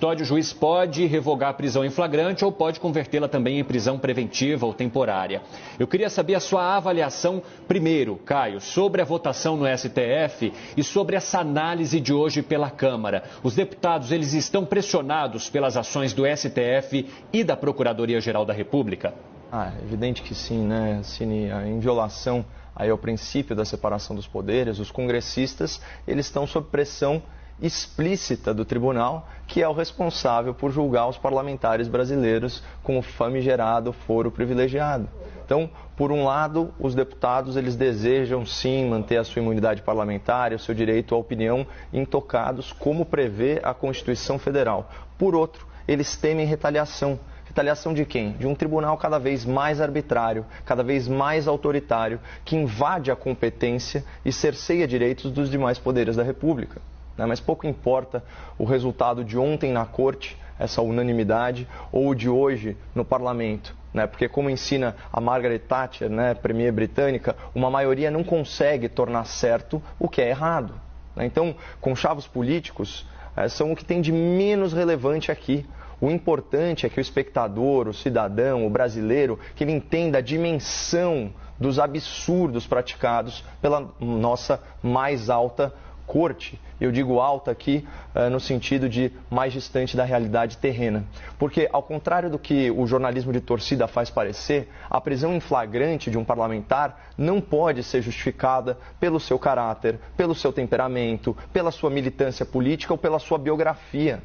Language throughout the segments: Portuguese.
custódia, o juiz pode revogar a prisão em flagrante ou pode convertê-la também em prisão preventiva ou temporária. Eu queria saber a sua avaliação, primeiro, Caio, sobre a votação no STF e sobre essa análise de hoje pela Câmara. Os deputados, eles estão pressionados pelas ações do STF e da Procuradoria-Geral da República? É evidente que sim, né, Cine? Em violação aí ao princípio da separação dos poderes, os congressistas, eles estão sob pressão explícita do tribunal, que é o responsável por julgar os parlamentares brasileiros com o famigerado foro privilegiado. Então, por um lado, os deputados eles desejam sim manter a sua imunidade parlamentar e o seu direito à opinião intocados, como prevê a Constituição Federal. Por outro, eles temem retaliação. Retaliação de quem? De um tribunal cada vez mais arbitrário, cada vez mais autoritário, que invade a competência e cerceia direitos dos demais poderes da República. Mas pouco importa o resultado de ontem na Corte, essa unanimidade, ou de hoje no Parlamento. Porque, como ensina a Margaret Thatcher, premier britânica, uma maioria não consegue tornar certo o que é errado. Então, conchavos políticos são o que tem de menos relevante aqui. O importante é que o espectador, o cidadão, o brasileiro, que ele entenda a dimensão dos absurdos praticados pela nossa mais alta corte. Eu digo alta aqui no sentido de mais distante da realidade terrena. Porque, ao contrário do que o jornalismo de torcida faz parecer, a prisão em flagrante de um parlamentar não pode ser justificada pelo seu caráter, pelo seu temperamento, pela sua militância política ou pela sua biografia.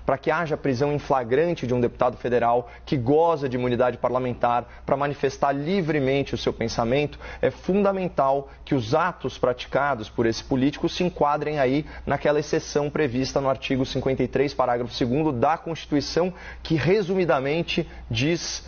Para que haja prisão em flagrante de um deputado federal que goza de imunidade parlamentar para manifestar livremente o seu pensamento, é fundamental que os atos praticados por esse político se enquadrem aí naquela exceção prevista no artigo 53, parágrafo 2º da Constituição, que resumidamente diz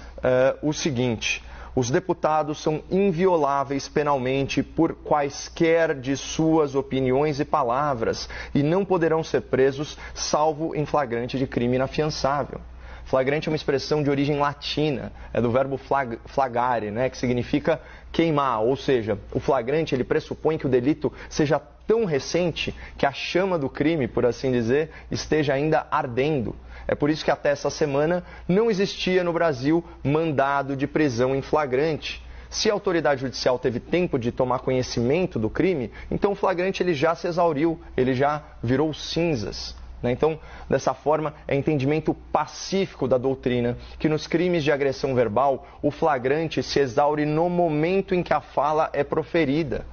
o seguinte: os deputados são invioláveis penalmente por quaisquer de suas opiniões e palavras e não poderão ser presos salvo em flagrante de crime inafiançável. Flagrante é uma expressão de origem latina, é do verbo flagare, que significa queimar, ou seja, o flagrante ele pressupõe que o delito seja tão recente que a chama do crime, por assim dizer, esteja ainda ardendo. É por isso que até essa semana não existia no Brasil mandado de prisão em flagrante. Se a autoridade judicial teve tempo de tomar conhecimento do crime, então o flagrante ele já se exauriu, ele já virou cinzas. Então, dessa forma, é entendimento pacífico da doutrina que nos crimes de agressão verbal, o flagrante se exaure no momento em que a fala é proferida,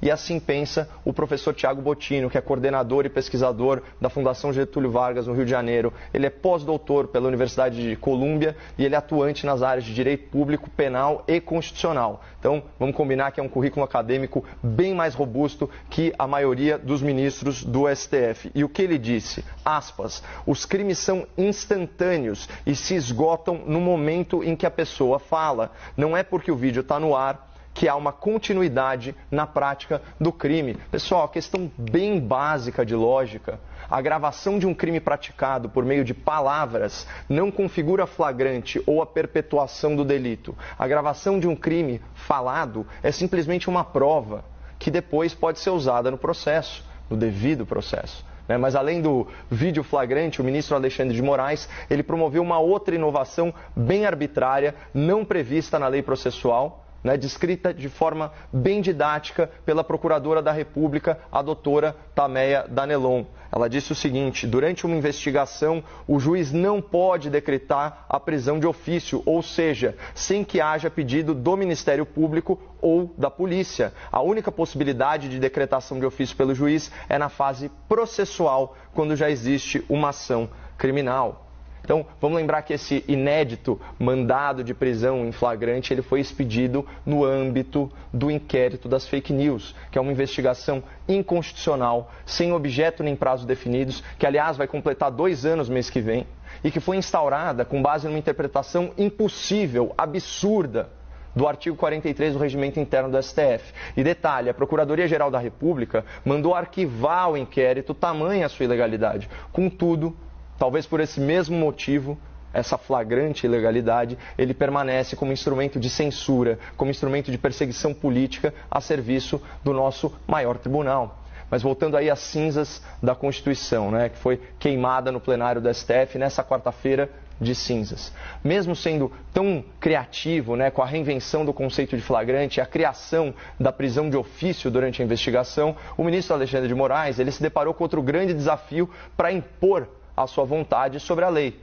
E assim pensa o professor Tiago Bottino, que é coordenador e pesquisador da Fundação Getúlio Vargas, no Rio de Janeiro. Ele é pós-doutor pela Universidade de Colômbia e ele é atuante nas áreas de direito público, penal e constitucional. Então, vamos combinar que é um currículo acadêmico bem mais robusto que a maioria dos ministros do STF. E o que ele disse? Aspas, os crimes são instantâneos e se esgotam no momento em que a pessoa fala. Não é porque o vídeo está no ar que há uma continuidade na prática do crime. Pessoal, questão bem básica de lógica. A gravação de um crime praticado por meio de palavras não configura flagrante ou a perpetuação do delito. A gravação de um crime falado é simplesmente uma prova que depois pode ser usada no processo, no devido processo. Mas além do vídeo flagrante, o ministro Alexandre de Moraes, ele promoveu uma outra inovação bem arbitrária, não prevista na lei processual, descrita de forma bem didática pela Procuradora da República, a doutora Tameia Danelon. Ela disse o seguinte: durante uma investigação, o juiz não pode decretar a prisão de ofício, ou seja, sem que haja pedido do Ministério Público ou da polícia. A única possibilidade de decretação de ofício pelo juiz é na fase processual, quando já existe uma ação criminal. Então, vamos lembrar que esse inédito mandado de prisão em flagrante, ele foi expedido no âmbito do inquérito das fake news, que é uma investigação inconstitucional, sem objeto nem prazo definidos, que, aliás, vai completar 2 anos mês que vem, e que foi instaurada com base numa interpretação impossível, absurda, do artigo 43 do Regimento Interno do STF. E detalhe, a Procuradoria-Geral da República mandou arquivar o inquérito, tamanha a sua ilegalidade. Contudo, talvez por esse mesmo motivo, essa flagrante ilegalidade, ele permanece como instrumento de censura, como instrumento de perseguição política a serviço do nosso maior tribunal. Mas voltando aí às cinzas da Constituição, né, que foi queimada no plenário do STF nessa quarta-feira de cinzas. Mesmo sendo tão criativo, né, com a reinvenção do conceito de flagrante, a criação da prisão de ofício durante a investigação, o ministro Alexandre de Moraes ele se deparou com outro grande desafio para impor a sua vontade sobre a lei.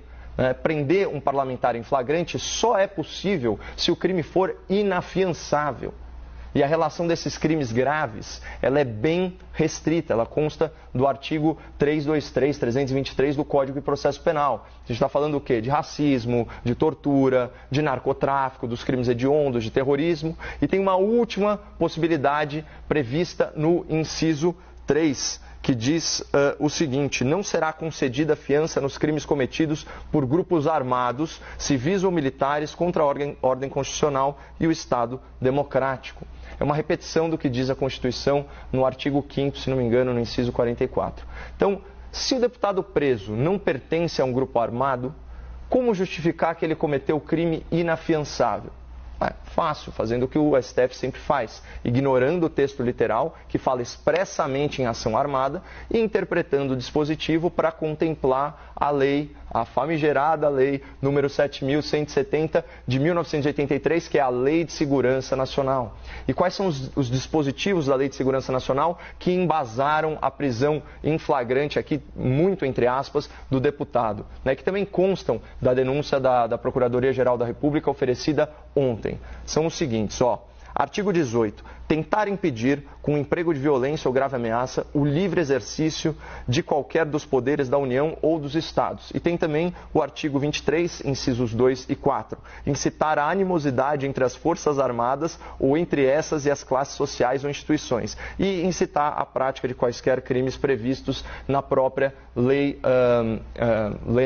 Prender um parlamentar em flagrante só é possível se o crime for inafiançável. E a relação desses crimes graves, ela é bem restrita, ela consta do artigo 323, 323 do Código de Processo Penal. A gente está falando do quê? De racismo, de tortura, de narcotráfico, dos crimes hediondos, de terrorismo. E tem uma última possibilidade prevista no inciso 3, que diz o seguinte: não será concedida fiança nos crimes cometidos por grupos armados, civis ou militares contra a ordem constitucional e o Estado democrático. É uma repetição do que diz a Constituição no artigo 5º, se não me engano, no inciso 44. Então, se o deputado preso não pertence a um grupo armado, como justificar que ele cometeu crime inafiançável? Fácil, fazendo o que o STF sempre faz, ignorando o texto literal, que fala expressamente em ação armada, e interpretando o dispositivo para contemplar a lei, a famigerada lei número 7.170 de 1983, que é a Lei de Segurança Nacional. E quais são os dispositivos da Lei de Segurança Nacional que embasaram a prisão em flagrante, aqui muito entre aspas, do deputado, né, que também constam da denúncia da Procuradoria-Geral da República oferecida ontem. São os seguintes, artigo 18, tentar impedir, com emprego de violência ou grave ameaça, o livre exercício de qualquer dos poderes da União ou dos Estados. E tem também o artigo 23, incisos 2 e 4, incitar a animosidade entre as Forças Armadas ou entre essas e as classes sociais ou instituições. E incitar a prática de quaisquer crimes previstos na própria Lei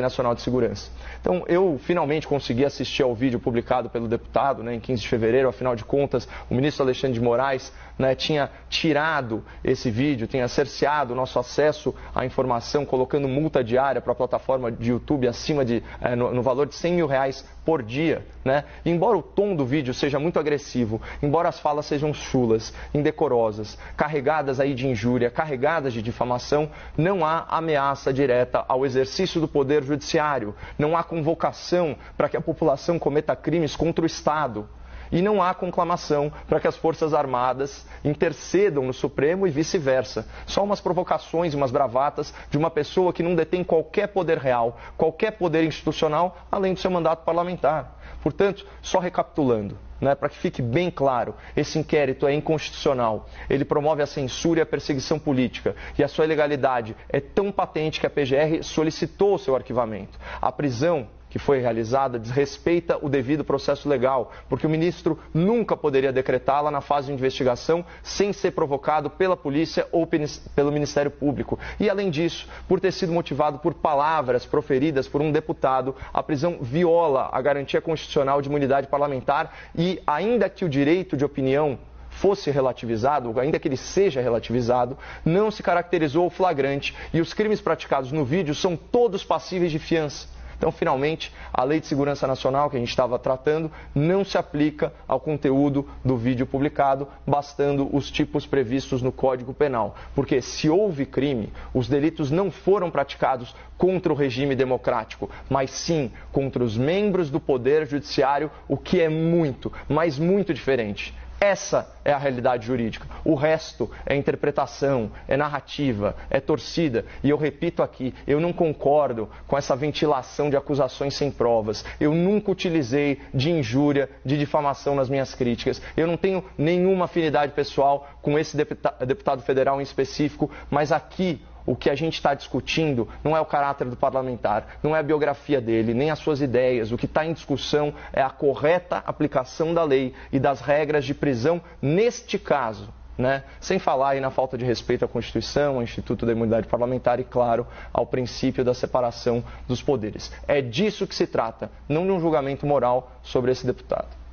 Nacional de Segurança. Então, eu finalmente consegui assistir ao vídeo publicado pelo deputado, né, em 15 de fevereiro, afinal de contas, o ministro Alexandre de Moraes, né, tinha tirado esse vídeo, tinha cerceado o nosso acesso à informação, colocando multa diária para a plataforma de YouTube acima de, no valor de R$100 mil por dia, né? E embora o tom do vídeo seja muito agressivo, embora as falas sejam chulas, indecorosas, carregadas aí de injúria, carregadas de difamação, não há ameaça direta ao exercício do poder judiciário, não há convocação para que a população cometa crimes contra o Estado. E não há conclamação para que as Forças Armadas intercedam no Supremo e vice-versa. Só umas provocações e umas bravatas de uma pessoa que não detém qualquer poder real, qualquer poder institucional, além do seu mandato parlamentar. Portanto, só recapitulando, né, para que fique bem claro, esse inquérito é inconstitucional. Ele promove a censura e a perseguição política. E a sua ilegalidade é tão patente que a PGR solicitou o seu arquivamento. A prisão que foi realizada desrespeita o devido processo legal, porque o ministro nunca poderia decretá-la na fase de investigação sem ser provocado pela polícia ou pelo Ministério Público. E, além disso, por ter sido motivado por palavras proferidas por um deputado, a prisão viola a garantia constitucional de imunidade parlamentar e, ainda que o direito de opinião fosse relativizado, ainda que ele seja relativizado, não se caracterizou o flagrante e os crimes praticados no vídeo são todos passíveis de fiança. Então, finalmente, a Lei de Segurança Nacional, que a gente estava tratando, não se aplica ao conteúdo do vídeo publicado, bastando os tipos previstos no Código Penal. Porque se houve crime, os delitos não foram praticados contra o regime democrático, mas sim contra os membros do Poder Judiciário, o que é muito, mas muito diferente. Essa é a realidade jurídica. O resto é interpretação, é narrativa, é torcida. E eu repito aqui, eu não concordo com essa ventilação de acusações sem provas. Eu nunca utilizei de injúria, de difamação nas minhas críticas. Eu não tenho nenhuma afinidade pessoal com esse deputado federal em específico, mas aqui o que a gente está discutindo não é o caráter do parlamentar, não é a biografia dele, nem as suas ideias. O que está em discussão é a correta aplicação da lei e das regras de prisão neste caso, né? Sem falar aí na falta de respeito à Constituição, ao Instituto da Imunidade Parlamentar e, claro, ao princípio da separação dos poderes. É disso que se trata, não de um julgamento moral sobre esse deputado.